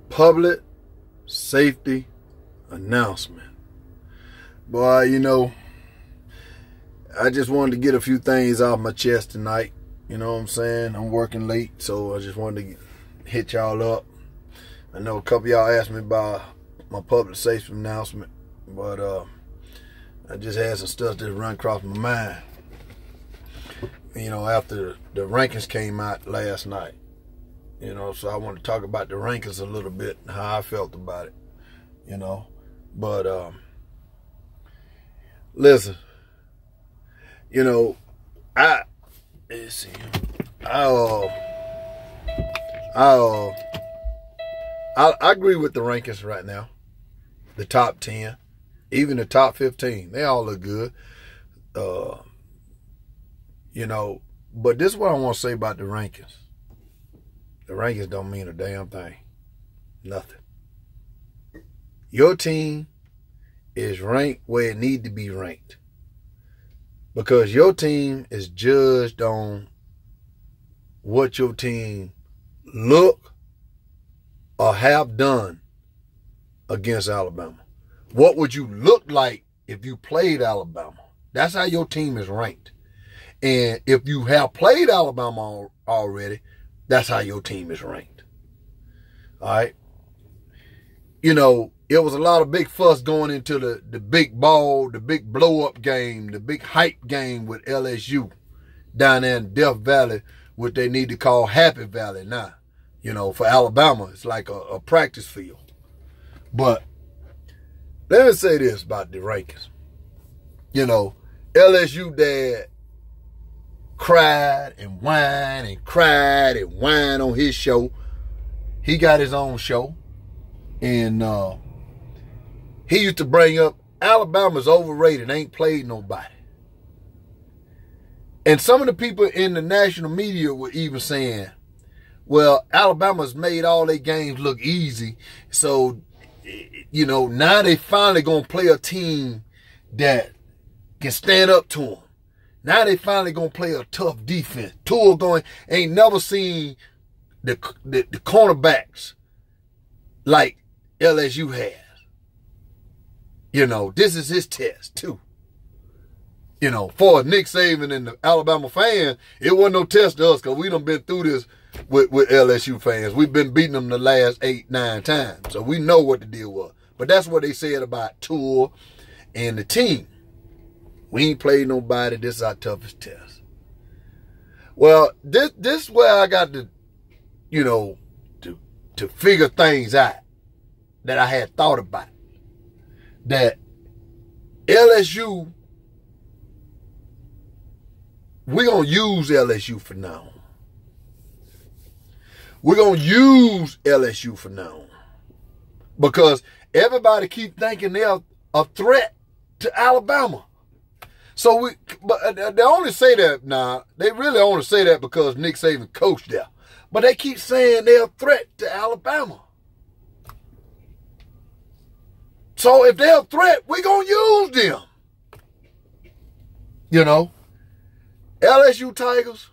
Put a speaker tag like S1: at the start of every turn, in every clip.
S1: public safety announcement. Boy, you know, I just wanted to get a few things off my chest tonight. You know what I'm saying? I'm working late, so I just wanted to hit y'all up. I know a couple of y'all asked me about my public safety announcement, but I just had some stuff that run across my mind. You know, after the rankings came out last night. You know, so I want to talk about the rankings a little bit, how I felt about it. You know, but listen, you know, I agree with the rankings right now. The top 10, even the top 15, they all look good. You know, but this is what I want to say about the rankings. The rankings don't mean a damn thing. Nothing. Your team is ranked where it need to be ranked. Because your team is judged on what your team look or have done against Alabama. What would you look like if you played Alabama? That's how your team is ranked. And if you have played Alabama already, that's how your team is ranked. All right? You know, it was a lot of big fuss going into the big ball, the big blow-up game, the big hype game with LSU down there in Death Valley, what they need to call Happy Valley now. You know, for Alabama, it's like a practice field. But let me say this about the rankings. You know, LSU dad cried and whined on his show. He got his own show. And he used to bring up Alabama's overrated, ain't played nobody. And some of the people in the national media were even saying, well, Alabama's made all their games look easy. So, you know, now they finally going to play a team that can stand up to them. Now they finally going to play a tough defense. Tua ain't never seen the cornerbacks like LSU has. You know, this is his test too. You know, for Nick Saban and the Alabama fans, it wasn't no test to us because we done been through this with LSU fans. We've been beating them the last 8, 9 times. So we know what the deal was. But that's what they said about Tua and the team. We ain't played nobody. This is our toughest test. Well, this is where I got to, you know, to figure things out that I had thought about. That LSU, we're going to use LSU for now. We're going to use LSU for now. Because everybody keep thinking they're a threat to Alabama. So but they only say that now. They really only say that because Nick Saban coached there. But they keep saying they're a threat to Alabama. So if they're a threat, we're going to use them. You know, LSU Tigers,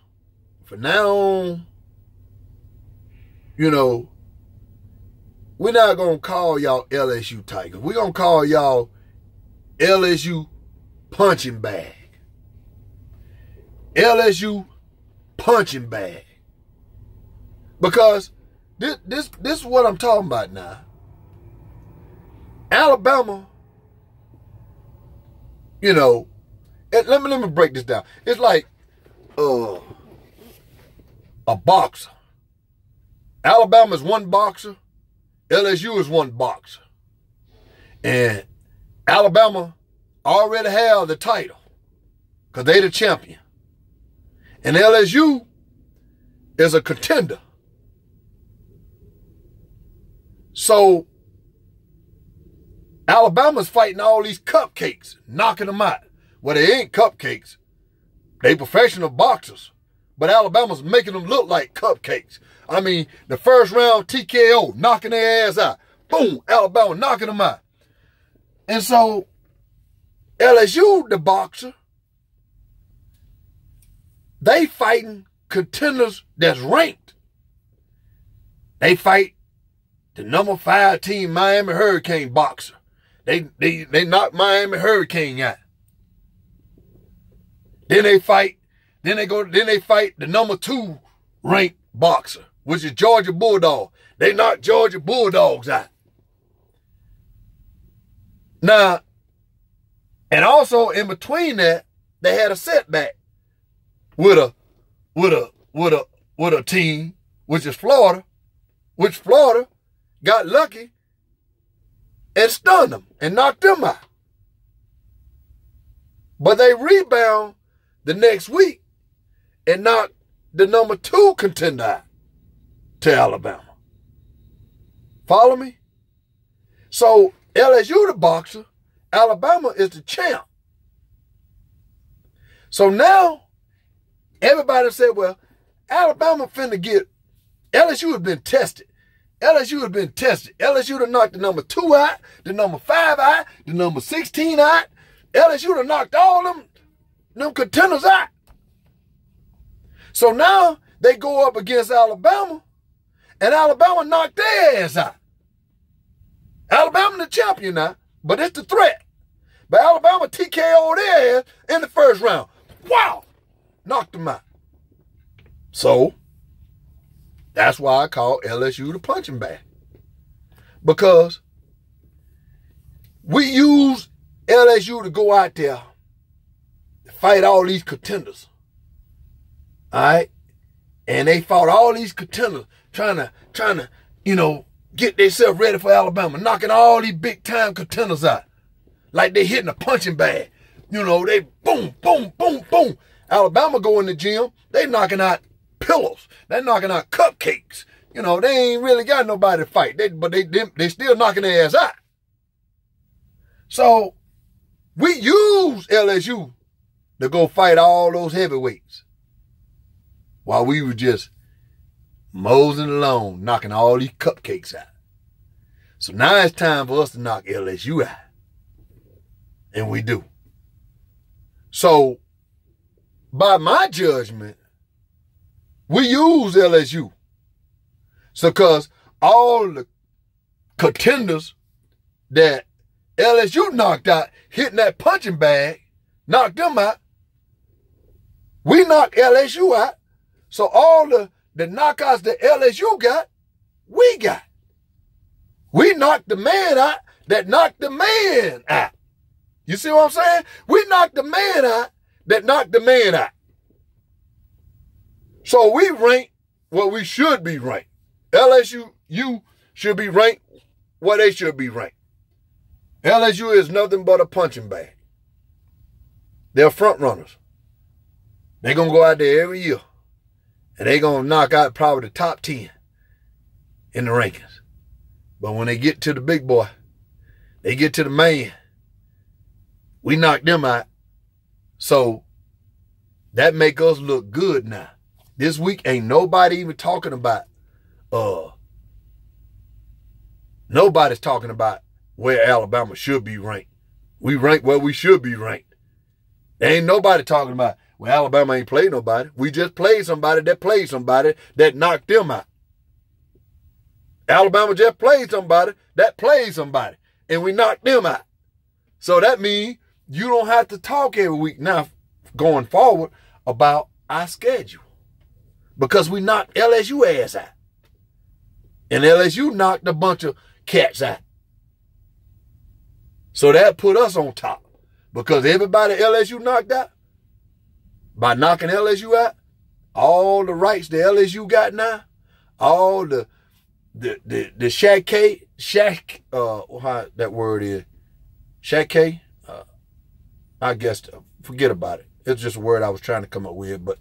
S1: from now on, you know, we're not going to call y'all LSU Tigers. We're going to call y'all LSU punching bag. LSU punching bag. Because this is what I'm talking about now. Alabama, you know, let me break this down. It's like a boxer. Alabama is one boxer. LSU is one boxer. And Alabama already have the title because they the champion. And LSU is a contender. So Alabama's fighting all these cupcakes, knocking them out. Well, they ain't cupcakes. They professional boxers. But Alabama's making them look like cupcakes. I mean, the first round TKO, knocking their ass out. Boom, Alabama knocking them out. And so LSU, the boxer, they fighting contenders that's ranked. They fight the number 5 team, Miami Hurricane boxer. They knocked Miami Hurricane out. Then they fight the number 2 ranked boxer, which is Georgia Bulldog. They knocked Georgia Bulldogs out. Now, and also in between that, they had a setback with a team, which is Florida, which Florida got lucky and stunned them and knocked them out. But they rebound the next week and knocked the number 2 contender out to Alabama. Follow me? So LSU the boxer, Alabama is the champ. So now everybody said, well, Alabama finna get, LSU has been tested. LSU has been tested. LSU done knocked the number 2 out, the number 5 out, the number 16 out. LSU done knocked all them contenders out. So now they go up against Alabama, and Alabama knocked their ass out. Alabama the champion now, but it's the threat. But Alabama TKO'd their ass in the first round. Wow! Knocked them out. So, that's why I call LSU the punching bag. Because we use LSU to go out there to fight all these contenders. All right? And they fought all these contenders trying to, get themselves ready for Alabama, knocking all these big-time contenders out. Like they hitting a punching bag. They boom, boom, boom, boom. Alabama go in the gym, they knocking out pillows. They knocking out cupcakes. They ain't really got nobody to fight. But they still knocking their ass out. So, we use LSU to go fight all those heavyweights. While we were just moseying along, knocking all these cupcakes out. So now it's time for us to knock LSU out. And we do. So, by my judgment, we use LSU. So, because all the contenders that LSU knocked out, hitting that punching bag, knocked them out. We knocked LSU out. So all the knockouts that LSU got, we got. We knocked the man out that knocked the man out. You see what I'm saying? We knocked the man out that knocked the man out. So we rank what we should be ranked. LSU should be ranked where they should be ranked. LSU is nothing but a punching bag. They're front runners. They're going to go out there every year. And they're going to knock out probably the top 10 in the rankings. But when they get to the big boy, they get to the man, we knock them out. So that make us look good now. This week ain't nobody even talking about, nobody's talking about where Alabama should be ranked. We rank where we should be ranked. There ain't nobody talking about, well, Alabama ain't played nobody. We just played somebody that knocked them out. Alabama just played somebody that played somebody, and we knocked them out. So that means you don't have to talk every week now going forward about our schedule. Because we knocked LSU ass out. And LSU knocked a bunch of cats out. So that put us on top. Because everybody LSU knocked out, by knocking LSU out, all the rights that LSU got now, all the how that word is, Shaq, I guess, forget about it. It's just a word I was trying to come up with. But,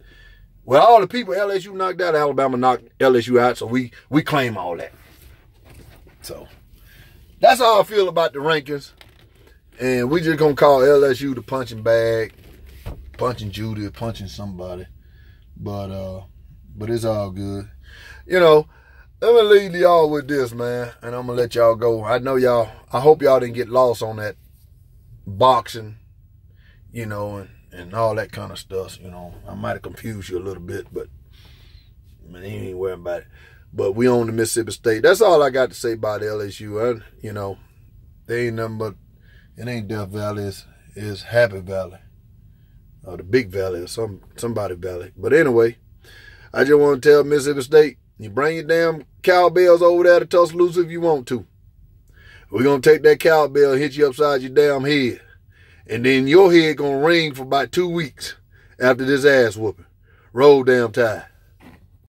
S1: well, all the people LSU knocked out, Alabama knocked LSU out, so we claim all that. So, that's how I feel about the rankings. And we just going to call LSU the punching bag, punching Judy, punching somebody. But it's all good. Let me leave y'all with this, man, and I'm going to let y'all go. I hope y'all didn't get lost on that boxing, and all that kind of stuff, I might have confused you a little bit, but you ain't worrying about it. But we own the Mississippi State. That's all I got to say about LSU. You know, they ain't nothing but, it ain't Death Valley, it's Happy Valley. Or the Big Valley or somebody valley. But anyway, I just want to tell Mississippi State, you bring your damn cowbells over there to Tuscaloosa if you want to. We're going to take that cowbell and hit you upside your damn head. And then your head going to ring for about 2 weeks after this ass whooping. Roll damn Tide.